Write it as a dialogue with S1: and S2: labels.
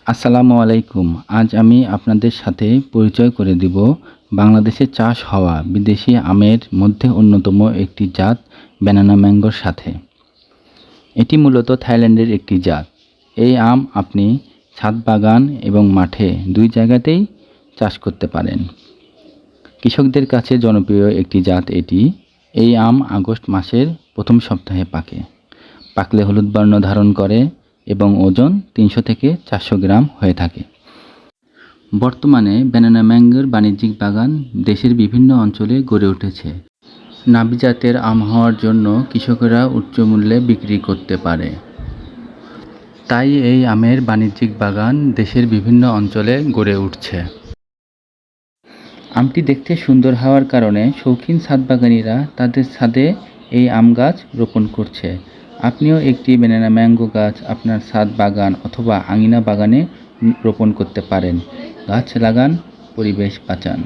S1: আসসালামু আলাইকুম। আজ আমি আপনাদের সাথে পরিচয় করে দিব বাংলাদেশে চাষ হওয়া বিদেশি আমের মধ্যে অন্যতম একটি জাত ব্যানানা ম্যাঙ্গোর সাথে। এটি মূলত থাইল্যান্ডের একটি জাত। এই আম আপনি ছাদ বাগান এবং মাঠে দুই জায়গাতেই চাষ করতে পারেন। কৃষকদের কাছে জনপ্রিয় একটি জাত এটি। এই আম আগস্ট মাসের প্রথম সপ্তাহে পাকে। পাকলে হলুদ বর্ণ ধারণ করে এবং ওজন 300 থেকে 400 গ্রাম হয়ে থাকে। বর্তমানে ব্যানানা ম্যাঙ্গোর বাণিজ্যিক বাগান দেশের বিভিন্ন অঞ্চলে গড়ে উঠেছে। নাবি জাতের আম হওয়ার জন্য কৃষকেরা উচ্চ মূল্যে বিক্রি করতে পারে। তাই এই আমের বাণিজ্যিক বাগান দেশের বিভিন্ন অঞ্চলে গড়ে উঠছে। আমটি দেখতে সুন্দর হওয়ার কারণে শৌখিন ছাদবাগানিরা তাদের ছাদে এই আম গাছ রোপণ করছে। আপনিও একটি ব্যানানা ম্যাঙ্গো গাছ আপনার ছাদ বাগান অথবা আঙিনা বাগানে রোপণ করতে পারেন। গাছ লাগান, পরিবেশ বাঁচান।